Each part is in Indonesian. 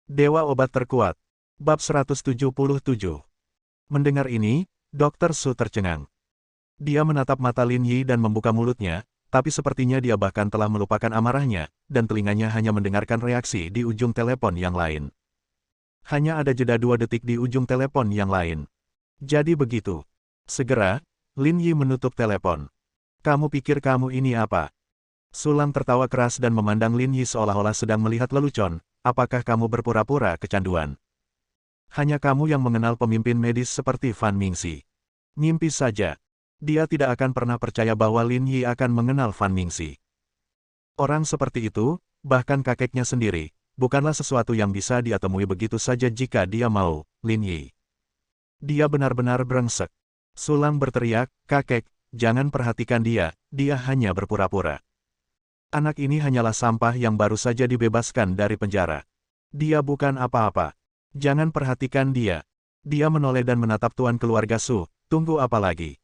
Dewa Obat Terkuat. Bab 177. Mendengar ini, Dr. Su tercengang. Dia menatap mata Lin Yi dan membuka mulutnya, tapi sepertinya dia bahkan telah melupakan amarahnya, dan telinganya hanya mendengarkan reaksi di ujung telepon yang lain. Hanya ada jeda 2 detik di ujung telepon yang lain. Jadi begitu. Segera, Lin Yi menutup telepon. Kamu pikir kamu ini apa? Sulang tertawa keras dan memandang Lin Yi seolah-olah sedang melihat lelucon. Apakah kamu berpura-pura kecanduan? Hanya kamu yang mengenal pemimpin medis seperti Fan Mingxi. Ngimpi saja. Dia tidak akan pernah percaya bahwa Lin Yi akan mengenal Fan Mingxi. Orang seperti itu, bahkan kakeknya sendiri, bukanlah sesuatu yang bisa dia temui begitu saja jika dia mau, Lin Yi. Dia benar-benar brengsek. Sulang berteriak, kakek, jangan perhatikan dia hanya berpura-pura. Anak ini hanyalah sampah yang baru saja dibebaskan dari penjara. Dia bukan apa-apa. Jangan perhatikan dia. Dia menoleh dan menatap tuan keluarga Su. Tunggu apa lagi?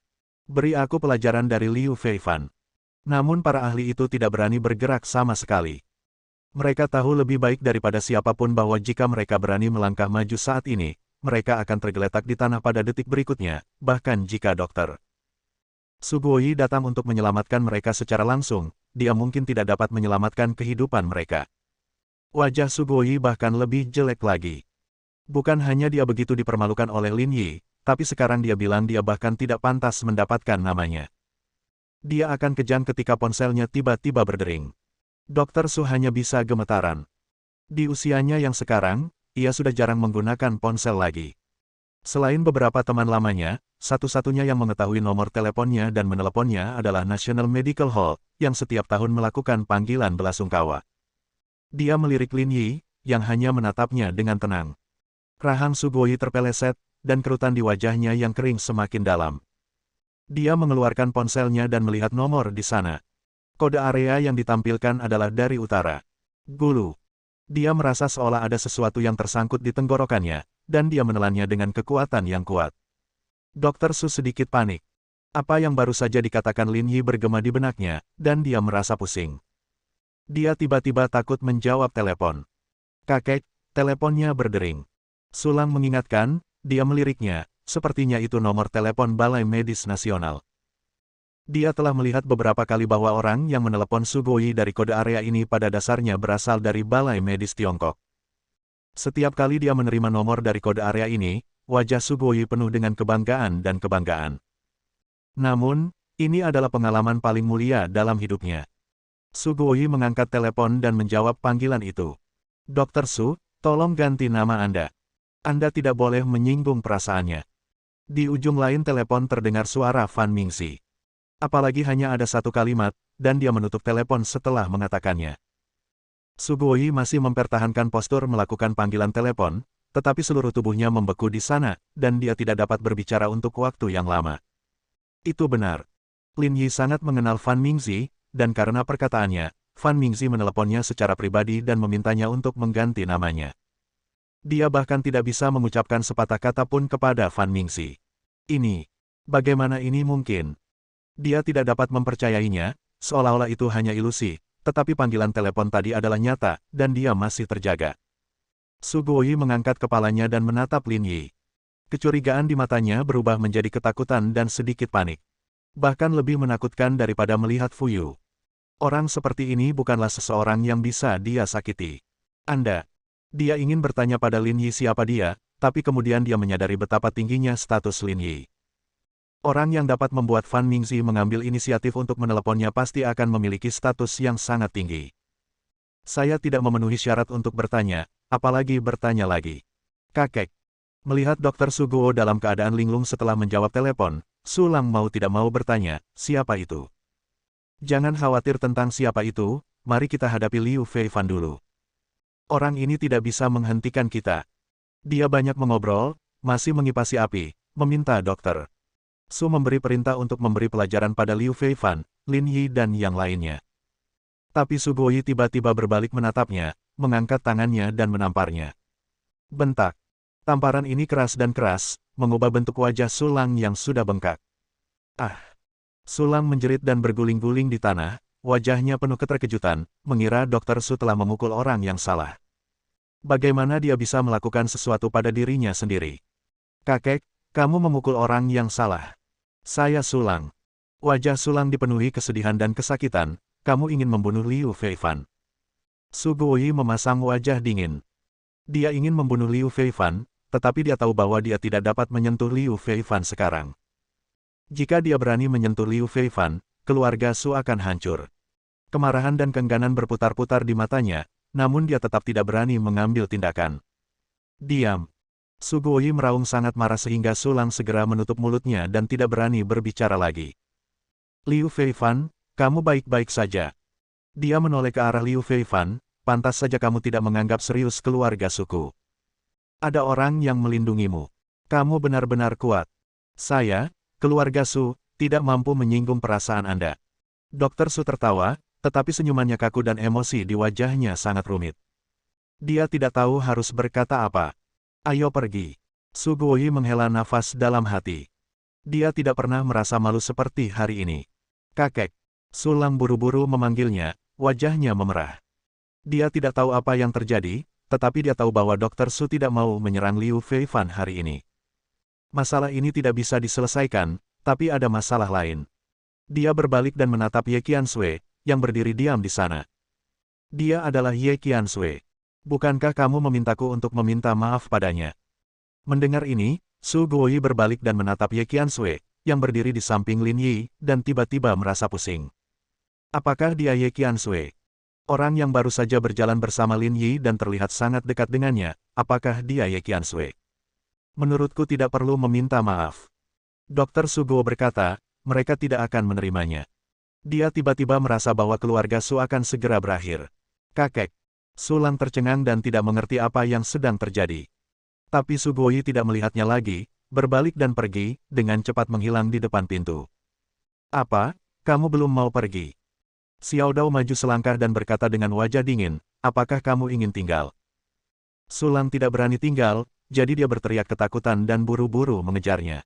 Beri aku pelajaran dari Liu Feifan. Namun para ahli itu tidak berani bergerak sama sekali. Mereka tahu lebih baik daripada siapapun bahwa jika mereka berani melangkah maju saat ini, mereka akan tergeletak di tanah pada detik berikutnya, bahkan jika Dr. Su Guoyi datang untuk menyelamatkan mereka secara langsung, dia mungkin tidak dapat menyelamatkan kehidupan mereka. Wajah Su Guoyi bahkan lebih jelek lagi. Bukan hanya dia begitu dipermalukan oleh Lin Yi, tapi sekarang dia bilang dia bahkan tidak pantas mendapatkan namanya. Dia akan kejang ketika ponselnya tiba-tiba berdering. Dr. Su hanya bisa gemetaran. Di usianya yang sekarang, ia sudah jarang menggunakan ponsel lagi. Selain beberapa teman lamanya, satu-satunya yang mengetahui nomor teleponnya dan meneleponnya adalah National Medical Hall, yang setiap tahun melakukan panggilan belasungkawa. Dia melirik Lin Yi, yang hanya menatapnya dengan tenang. Rahang Su Guoyi terpeleset, dan kerutan di wajahnya yang kering semakin dalam. Dia mengeluarkan ponselnya dan melihat nomor di sana. Kode area yang ditampilkan adalah dari utara. Gulu. Dia merasa seolah ada sesuatu yang tersangkut di tenggorokannya, dan dia menelannya dengan kekuatan yang kuat. Dr. Su sedikit panik. Apa yang baru saja dikatakan Lin Yi bergema di benaknya, dan dia merasa pusing. Dia tiba-tiba takut menjawab telepon. Kakek, teleponnya berdering. Sulang mengingatkan, dia meliriknya, sepertinya itu nomor telepon Balai Medis Nasional. Dia telah melihat beberapa kali bahwa orang yang menelepon Su Guoyi dari kode area ini pada dasarnya berasal dari Balai Medis Tiongkok. Setiap kali dia menerima nomor dari kode area ini, wajah Su Guoyi penuh dengan kebanggaan dan kebanggaan. Namun, ini adalah pengalaman paling mulia dalam hidupnya. Su Guoyi mengangkat telepon dan menjawab panggilan itu. Dr. Su, tolong ganti nama Anda. Anda tidak boleh menyinggung perasaannya. Di ujung lain telepon terdengar suara Fan Mingxi. Apalagi hanya ada satu kalimat, dan dia menutup telepon setelah mengatakannya. Su Guoyi masih mempertahankan postur melakukan panggilan telepon, tetapi seluruh tubuhnya membeku di sana, dan dia tidak dapat berbicara untuk waktu yang lama. Itu benar. Lin Yi sangat mengenal Fan Mingxi, dan karena perkataannya, Fan Mingxi meneleponnya secara pribadi dan memintanya untuk mengganti namanya. Dia bahkan tidak bisa mengucapkan sepatah kata pun kepada Fan Mingxi. Bagaimana ini mungkin? Dia tidak dapat mempercayainya, seolah-olah itu hanya ilusi, tetapi panggilan telepon tadi adalah nyata, dan dia masih terjaga. Su Guoyi mengangkat kepalanya dan menatap Lin Yi. Kecurigaan di matanya berubah menjadi ketakutan dan sedikit panik. Bahkan lebih menakutkan daripada melihat Fu Yu. Orang seperti ini bukanlah seseorang yang bisa dia sakiti. Dia ingin bertanya pada Lin Yi siapa dia, tapi kemudian dia menyadari betapa tingginya status Lin Yi. Orang yang dapat membuat Fan Mingxi mengambil inisiatif untuk meneleponnya pasti akan memiliki status yang sangat tinggi. Saya tidak memenuhi syarat untuk bertanya, apalagi bertanya lagi. Kakek. Melihat Dr. Su Guo dalam keadaan linglung setelah menjawab telepon, Sulang mau tidak mau bertanya, siapa itu? Jangan khawatir tentang siapa itu, mari kita hadapi Liu Feifan dulu. Orang ini tidak bisa menghentikan kita. Dia banyak mengobrol, masih mengipasi api, meminta dokter. Su memberi perintah untuk memberi pelajaran pada Liu Feifan, Lin Yi dan yang lainnya. Tapi Su Guoyi tiba-tiba berbalik menatapnya, mengangkat tangannya dan menamparnya. Bentak. Tamparan ini keras dan keras, mengubah bentuk wajah Sulang yang sudah bengkak. Ah! Sulang menjerit dan berguling-guling di tanah, wajahnya penuh keterkejutan, mengira Dr. Su telah memukul orang yang salah. Bagaimana dia bisa melakukan sesuatu pada dirinya sendiri? Kakek, kamu memukul orang yang salah. Saya Sulang. Wajah Sulang dipenuhi kesedihan dan kesakitan, kamu ingin membunuh Liu Feifan. Su Guoyi memasang wajah dingin. Dia ingin membunuh Liu Feifan, tetapi dia tahu bahwa dia tidak dapat menyentuh Liu Feifan sekarang. Jika dia berani menyentuh Liu Feifan, keluarga Su akan hancur. Kemarahan dan keengganan berputar-putar di matanya, namun dia tetap tidak berani mengambil tindakan. Diam. Su Guoyi meraung sangat marah sehingga Sulang segera menutup mulutnya dan tidak berani berbicara lagi. Liu Feifan, kamu baik-baik saja. Dia menoleh ke arah Liu Feifan, pantas saja kamu tidak menganggap serius keluarga suku. Ada orang yang melindungimu. Kamu benar-benar kuat. Saya, keluarga Su, tidak mampu menyinggung perasaan Anda. Dokter Su tertawa, tetapi senyumannya kaku dan emosi di wajahnya sangat rumit. Dia tidak tahu harus berkata apa. Ayo pergi. Su Guoyi menghela nafas dalam hati. Dia tidak pernah merasa malu seperti hari ini. Kakek. Sulang buru-buru memanggilnya, wajahnya memerah. Dia tidak tahu apa yang terjadi, tetapi dia tahu bahwa Dokter Su tidak mau menyerang Liu Feifan hari ini. Masalah ini tidak bisa diselesaikan, tapi ada masalah lain. Dia berbalik dan menatap Ye Qiansui, yang berdiri diam di sana. Dia adalah Ye Qiansui. Bukankah kamu memintaku untuk meminta maaf padanya? Mendengar ini, Su Guoyi berbalik dan menatap Ye Qiansui, yang berdiri di samping Lin Yi, dan tiba-tiba merasa pusing. Apakah dia Ye Qiansui? Orang yang baru saja berjalan bersama Lin Yi dan terlihat sangat dekat dengannya, apakah dia Ye Qiansui? Menurutku tidak perlu meminta maaf. Dokter Su Guo berkata, mereka tidak akan menerimanya. Dia tiba-tiba merasa bahwa keluarga Su akan segera berakhir. Kakek. Sulang tercengang dan tidak mengerti apa yang sedang terjadi. Tapi Su Guoyi tidak melihatnya lagi, berbalik dan pergi, dengan cepat menghilang di depan pintu. Apa? Kamu belum mau pergi? Xiao Dao maju selangkah dan berkata dengan wajah dingin, apakah kamu ingin tinggal? Sulang tidak berani tinggal, jadi dia berteriak ketakutan dan buru-buru mengejarnya.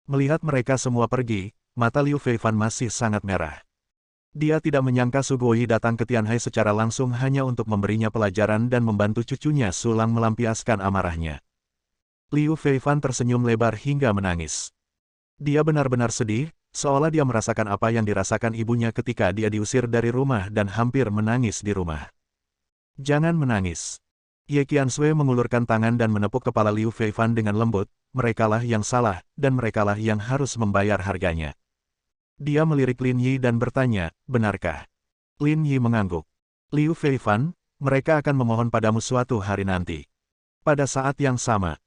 Melihat mereka semua pergi, mata Liu Feifan masih sangat merah. Dia tidak menyangka Su Guoyi datang ke Tianhai secara langsung hanya untuk memberinya pelajaran dan membantu cucunya Sulang melampiaskan amarahnya. Liu Feifan tersenyum lebar hingga menangis. Dia benar-benar sedih, seolah dia merasakan apa yang dirasakan ibunya ketika dia diusir dari rumah dan hampir menangis di rumah. Jangan menangis. Ye Qiansui mengulurkan tangan dan menepuk kepala Liu Feifan dengan lembut, merekalah yang salah, dan merekalah yang harus membayar harganya. Dia melirik Lin Yi dan bertanya, benarkah? Lin Yi mengangguk. Liu Feifan, mereka akan memohon padamu suatu hari nanti. Pada saat yang sama,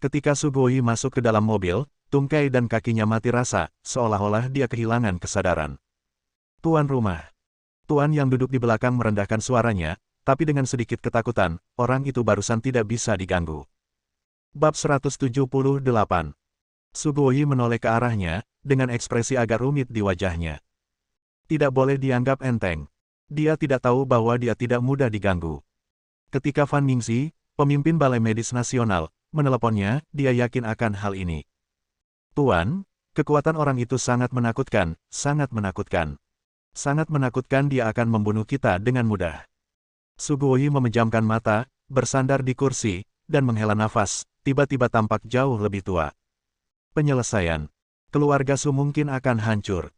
ketika Su Guoyi masuk ke dalam mobil, tungkai dan kakinya mati rasa, seolah-olah dia kehilangan kesadaran. Tuan rumah. Tuan yang duduk di belakang merendahkan suaranya, tapi dengan sedikit ketakutan, orang itu barusan tidak bisa diganggu. Bab 178. Su Guoyi menoleh ke arahnya, dengan ekspresi agak rumit di wajahnya. Tidak boleh dianggap enteng. Dia tidak tahu bahwa dia tidak mudah diganggu. Ketika Fan Ningxi, pemimpin Balai Medis Nasional, meneleponnya, dia yakin akan hal ini. Tuan, kekuatan orang itu sangat menakutkan, sangat menakutkan. Sangat menakutkan dia akan membunuh kita dengan mudah. Su Guoyi memejamkan mata, bersandar di kursi, dan menghela nafas, tiba-tiba tampak jauh lebih tua. Penyelesaian. Keluarga Su mungkin akan hancur.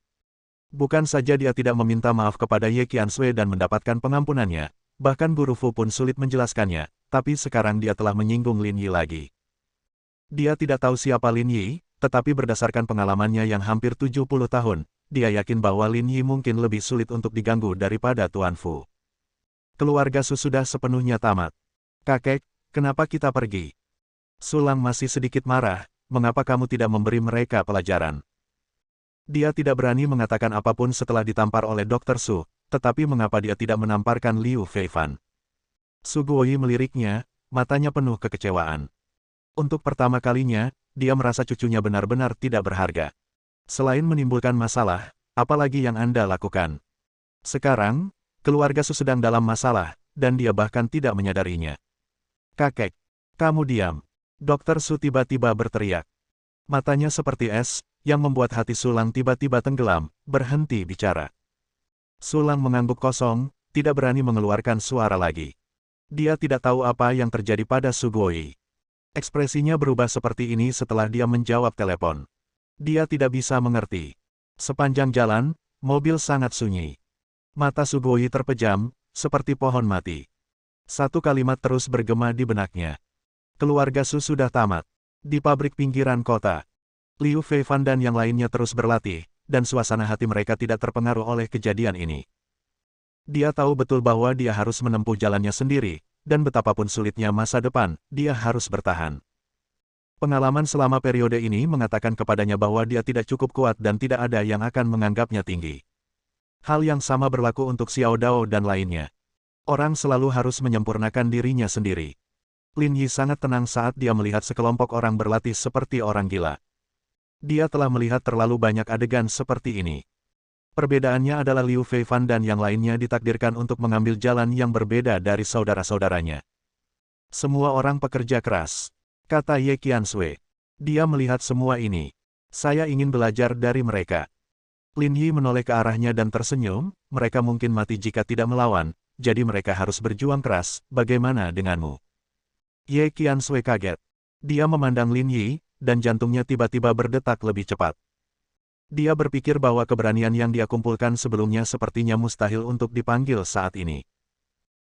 Bukan saja dia tidak meminta maaf kepada Ye Qiansui dan mendapatkan pengampunannya, bahkan Guru Fu pun sulit menjelaskannya, tapi sekarang dia telah menyinggung Lin Yi lagi. Dia tidak tahu siapa Lin Yi, tetapi berdasarkan pengalamannya yang hampir 70 tahun, dia yakin bahwa Lin Yi mungkin lebih sulit untuk diganggu daripada Tuan Fu. Keluarga Su sudah sepenuhnya tamat. Kakek, kenapa kita pergi? Sulang masih sedikit marah. Mengapa kamu tidak memberi mereka pelajaran? Dia tidak berani mengatakan apapun setelah ditampar oleh Dokter Su, tetapi mengapa dia tidak menamparkan Liu Feifan? Su Guoyi meliriknya, matanya penuh kekecewaan. Untuk pertama kalinya, dia merasa cucunya benar-benar tidak berharga. Selain menimbulkan masalah, apalagi yang Anda lakukan? Sekarang, keluarga Su sedang dalam masalah, dan dia bahkan tidak menyadarinya. Kakek, kamu diam. Dokter Su tiba-tiba berteriak. Matanya seperti es, yang membuat hati Sulang tiba-tiba tenggelam, berhenti bicara. Sulang mengangguk kosong, tidak berani mengeluarkan suara lagi. Dia tidak tahu apa yang terjadi pada Sugoi. Ekspresinya berubah seperti ini setelah dia menjawab telepon. Dia tidak bisa mengerti. Sepanjang jalan, mobil sangat sunyi. Mata Sugoi terpejam, seperti pohon mati. Satu kalimat terus bergema di benaknya. Keluarga Su sudah tamat. Di pabrik pinggiran kota. Liu Feifan dan yang lainnya terus berlatih, dan suasana hati mereka tidak terpengaruh oleh kejadian ini. Dia tahu betul bahwa dia harus menempuh jalannya sendiri, dan betapapun sulitnya masa depan, dia harus bertahan. Pengalaman selama periode ini mengatakan kepadanya bahwa dia tidak cukup kuat dan tidak ada yang akan menganggapnya tinggi. Hal yang sama berlaku untuk Xiao Dao dan lainnya. Orang selalu harus menyempurnakan dirinya sendiri. Lin Yi sangat tenang saat dia melihat sekelompok orang berlatih seperti orang gila. Dia telah melihat terlalu banyak adegan seperti ini. Perbedaannya adalah Liu Feifan dan yang lainnya ditakdirkan untuk mengambil jalan yang berbeda dari saudara-saudaranya. Semua orang pekerja keras, kata Ye Qiansui. Dia melihat semua ini. Saya ingin belajar dari mereka. Lin Yi menoleh ke arahnya dan tersenyum, mereka mungkin mati jika tidak melawan, jadi mereka harus berjuang keras, bagaimana denganmu? Ye Qiansui kaget. Dia memandang Lin Yi, dan jantungnya tiba-tiba berdetak lebih cepat. Dia berpikir bahwa keberanian yang dia kumpulkan sebelumnya sepertinya mustahil untuk dipanggil saat ini.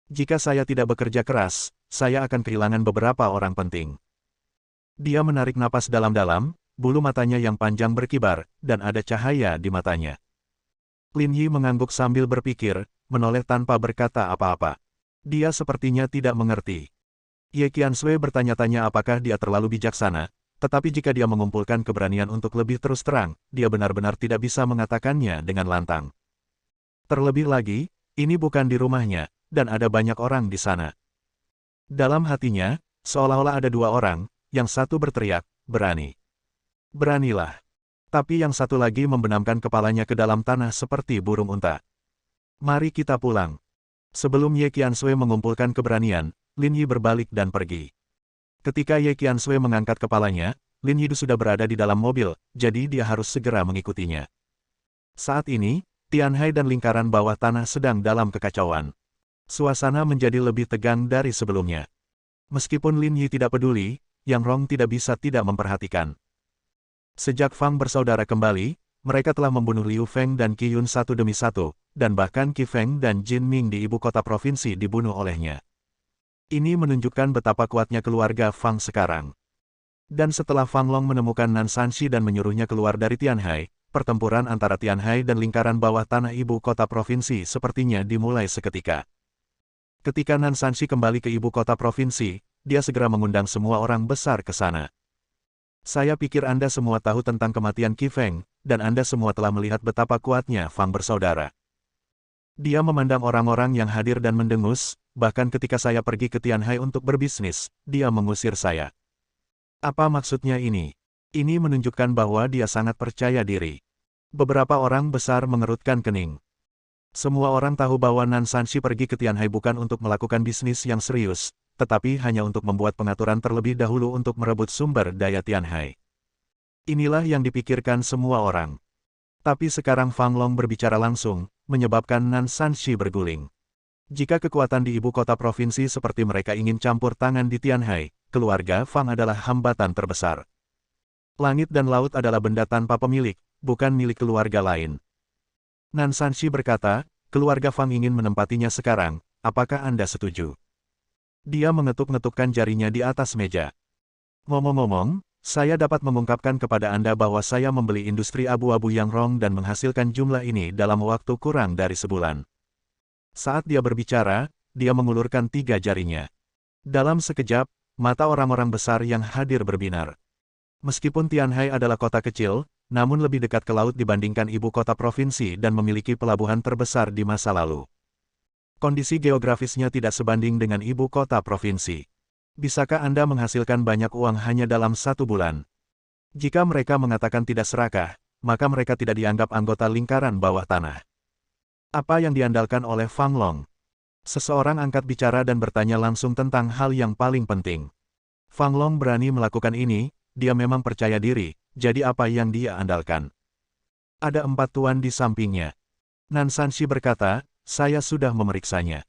Jika saya tidak bekerja keras, saya akan kehilangan beberapa orang penting. Dia menarik napas dalam-dalam, bulu matanya yang panjang berkibar, dan ada cahaya di matanya. Lin Yi mengangguk sambil berpikir, menoleh tanpa berkata apa-apa. Dia sepertinya tidak mengerti. Ye Qiansui bertanya-tanya apakah dia terlalu bijaksana, tetapi jika dia mengumpulkan keberanian untuk lebih terus terang, dia benar-benar tidak bisa mengatakannya dengan lantang. Terlebih lagi, ini bukan di rumahnya, dan ada banyak orang di sana. Dalam hatinya, seolah-olah ada dua orang, yang satu berteriak, berani. Beranilah. Tapi yang satu lagi membenamkan kepalanya ke dalam tanah seperti burung unta. Mari kita pulang. Sebelum Ye Qiansui mengumpulkan keberanian, Lin Yi berbalik dan pergi. Ketika Ye Qiansui mengangkat kepalanya, Lin Yi sudah berada di dalam mobil, jadi dia harus segera mengikutinya. Saat ini, Tianhai dan lingkaran bawah tanah sedang dalam kekacauan. Suasana menjadi lebih tegang dari sebelumnya. Meskipun Lin Yi tidak peduli, Yang Rong tidak bisa tidak memperhatikan. Sejak Fang bersaudara kembali, mereka telah membunuh Liu Feng dan Qi Yun satu demi satu, dan bahkan Qi Feng dan Jin Ming di ibu kota provinsi dibunuh olehnya. Ini menunjukkan betapa kuatnya keluarga Fang sekarang. Dan setelah Fang Long menemukan Nan Sanxi dan menyuruhnya keluar dari Tianhai, pertempuran antara Tianhai dan lingkaran bawah tanah ibu kota provinsi sepertinya dimulai seketika. Ketika Nan Sanxi kembali ke ibu kota provinsi, dia segera mengundang semua orang besar ke sana. Saya pikir Anda semua tahu tentang kematian Qi Feng, dan Anda semua telah melihat betapa kuatnya Fang bersaudara. Dia memandang orang-orang yang hadir dan mendengus, bahkan ketika saya pergi ke Tianhai untuk berbisnis, dia mengusir saya. Apa maksudnya ini? Ini menunjukkan bahwa dia sangat percaya diri. Beberapa orang besar mengerutkan kening. Semua orang tahu bahwa Nan Sanxi pergi ke Tianhai bukan untuk melakukan bisnis yang serius, tetapi hanya untuk membuat pengaturan terlebih dahulu untuk merebut sumber daya Tianhai. Inilah yang dipikirkan semua orang. Tapi sekarang Fang Long berbicara langsung, menyebabkan Nan Sanxi berguling. Jika kekuatan di ibu kota provinsi seperti mereka ingin campur tangan di Tianhai, keluarga Fang adalah hambatan terbesar. Langit dan laut adalah benda tanpa pemilik, bukan milik keluarga lain. Nan Sanxi berkata, keluarga Fang ingin menempatinya sekarang, apakah Anda setuju? Dia mengetuk-ngetukkan jarinya di atas meja. Ngomong-ngomong, saya dapat mengungkapkan kepada Anda bahwa saya membeli industri abu-abu Yang Rong dan menghasilkan jumlah ini dalam waktu kurang dari sebulan. Saat dia berbicara, dia mengulurkan 3 jarinya. Dalam sekejap, mata orang-orang besar yang hadir berbinar. Meskipun Tianhai adalah kota kecil, namun lebih dekat ke laut dibandingkan ibu kota provinsi dan memiliki pelabuhan terbesar di masa lalu. Kondisi geografisnya tidak sebanding dengan ibu kota provinsi. Bisakah Anda menghasilkan banyak uang hanya dalam 1 bulan? Jika mereka mengatakan tidak serakah, maka mereka tidak dianggap anggota lingkaran bawah tanah. Apa yang diandalkan oleh Fang Long? Seseorang angkat bicara dan bertanya langsung tentang hal yang paling penting. Fang Long berani melakukan ini, dia memang percaya diri, jadi apa yang dia andalkan? Ada 4 tuan di sampingnya. Nan Sanxi berkata, saya sudah memeriksanya.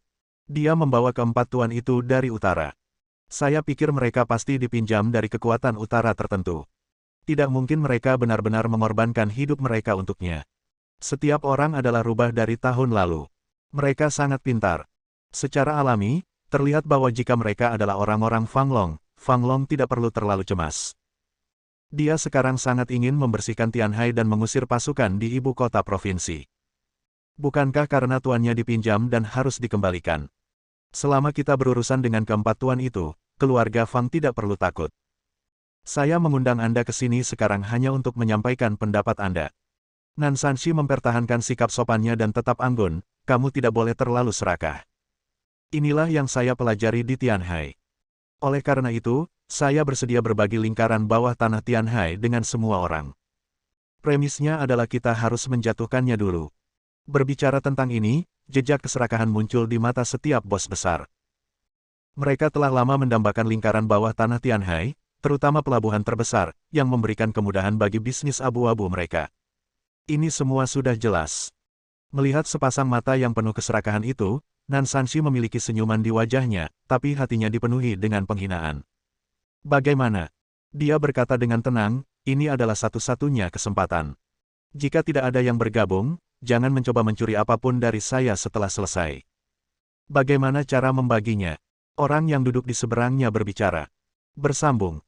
Dia membawa keempat tuan itu dari utara. Saya pikir mereka pasti dipinjam dari kekuatan utara tertentu. Tidak mungkin mereka benar-benar mengorbankan hidup mereka untuknya. Setiap orang adalah rubah dari tahun lalu. Mereka sangat pintar. Secara alami, terlihat bahwa jika mereka adalah orang-orang Fang Long tidak perlu terlalu cemas. Dia sekarang sangat ingin membersihkan Tianhai dan mengusir pasukan di ibu kota provinsi. Bukankah karena tuannya dipinjam dan harus dikembalikan? Selama kita berurusan dengan keempat tuan itu, keluarga Fang tidak perlu takut. Saya mengundang Anda ke sini sekarang hanya untuk menyampaikan pendapat Anda. Nan Sanshi mempertahankan sikap sopannya dan tetap anggun, kamu tidak boleh terlalu serakah. Inilah yang saya pelajari di Tianhai. Oleh karena itu, saya bersedia berbagi lingkaran bawah tanah Tianhai dengan semua orang. Premisnya adalah kita harus menjatuhkannya dulu. Berbicara tentang ini, jejak keserakahan muncul di mata setiap bos besar. Mereka telah lama mendambakan lingkaran bawah tanah Tianhai, terutama pelabuhan terbesar, yang memberikan kemudahan bagi bisnis abu-abu mereka. Ini semua sudah jelas. Melihat sepasang mata yang penuh keserakahan itu, Nan Sanshi memiliki senyuman di wajahnya, tapi hatinya dipenuhi dengan penghinaan. Bagaimana? Dia berkata dengan tenang, ini adalah satu-satunya kesempatan. Jika tidak ada yang bergabung, jangan mencoba mencuri apapun dari saya setelah selesai. Bagaimana cara membaginya? Orang yang duduk di seberangnya berbicara. Bersambung.